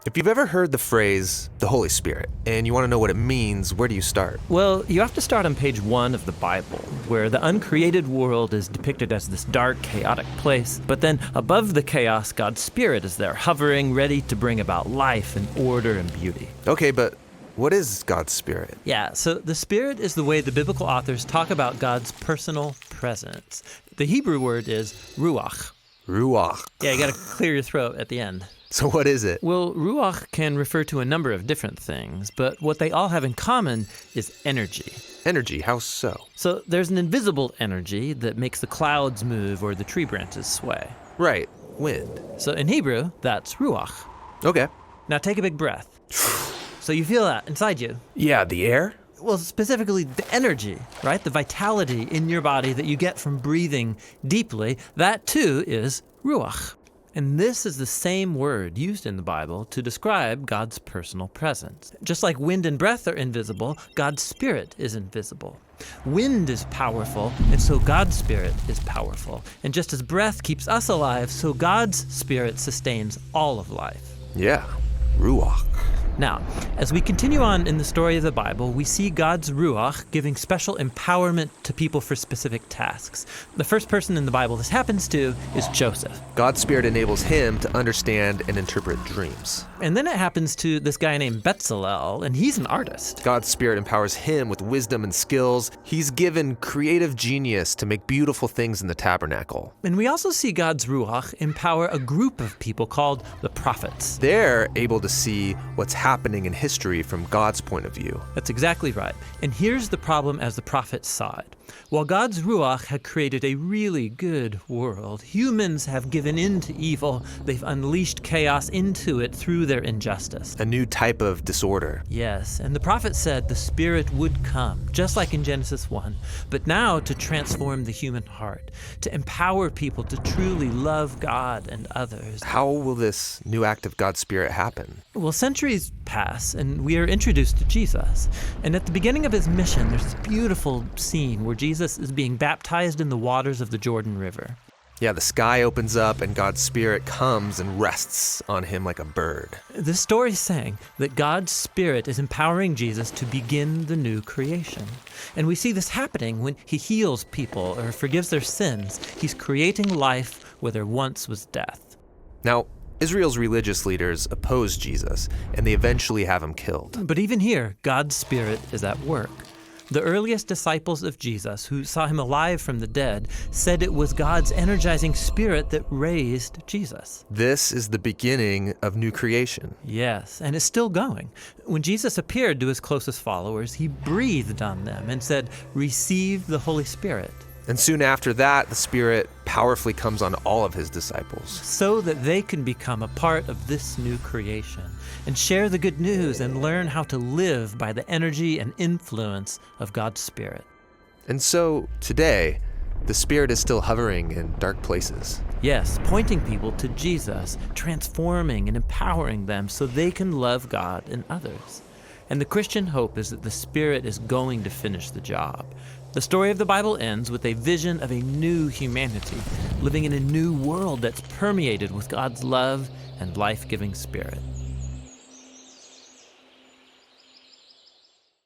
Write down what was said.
If you've ever heard the phrase, the Holy Spirit, and you want to know what it means, where do you start? Well, you have to start on page 1 of the Bible, where the uncreated world is depicted as this dark, chaotic place. But then above the chaos, God's Spirit is there, hovering, ready to bring about life and order and beauty. Okay, but what is God's Spirit? Yeah, so the Spirit is the way the biblical authors talk about God's personal presence. The Hebrew word is ruakh. Ruakh. Yeah, you got to clear your throat at the end. So what is it? Well, ruakh can refer to a number of different things, but what they all have in common is energy. Energy, how so? So there's an invisible energy that makes the clouds move or the tree branches sway. Right, wind. So in Hebrew, that's ruakh. Okay. Now take a big breath. So you feel that inside you. Yeah, the air? Well, specifically the energy, right? The vitality in your body that you get from breathing deeply, that too is ruakh. And this is the same word used in the Bible to describe God's personal presence. Just like wind and breath are invisible, God's Spirit is invisible. Wind is powerful, and so God's Spirit is powerful. And just as breath keeps us alive, so God's Spirit sustains all of life. Yeah, ruakh. Now, as we continue on in the story of the Bible, we see God's ruakh giving special empowerment to people for specific tasks. The first person in the Bible this happens to is Joseph. God's Spirit enables him to understand and interpret dreams. And then it happens to this guy named Bezalel, and he's an artist. God's Spirit empowers him with wisdom and skills. He's given creative genius to make beautiful things in the tabernacle. And we also see God's ruakh empower a group of people called the prophets. They're able to see what's happening in history from God's point of view. That's exactly right. And here's the problem as the prophets saw it. While God's ruakh had created a really good world, humans have given in to evil. They've unleashed chaos into it through their injustice. A new type of disorder. Yes, and the prophet said the Spirit would come, just like in Genesis 1, but now to transform the human heart, to empower people to truly love God and others. How will this new act of God's Spirit happen? Well, centuries pass, and we are introduced to Jesus. And at the beginning of his mission, there's this beautiful scene where Jesus is being baptized in the waters of the Jordan River. Yeah, the sky opens up and God's Spirit comes and rests on him like a bird. This story is saying that God's Spirit is empowering Jesus to begin the new creation. And we see this happening when he heals people or forgives their sins. He's creating life where there once was death. Now, Israel's religious leaders oppose Jesus, and they eventually have him killed. But even here, God's Spirit is at work. The earliest disciples of Jesus, who saw him alive from the dead, said it was God's energizing Spirit that raised Jesus. This is the beginning of new creation. Yes, and it's still going. When Jesus appeared to his closest followers, he breathed on them and said, "Receive the Holy Spirit." And soon after that, the Spirit powerfully comes on all of his disciples. So that they can become a part of this new creation and share the good news and learn how to live by the energy and influence of God's Spirit. And so, today, the Spirit is still hovering in dark places. Yes, pointing people to Jesus, transforming and empowering them so they can love God and others. And the Christian hope is that the Spirit is going to finish the job. The story of the Bible ends with a vision of a new humanity, living in a new world that's permeated with God's love and life-giving Spirit.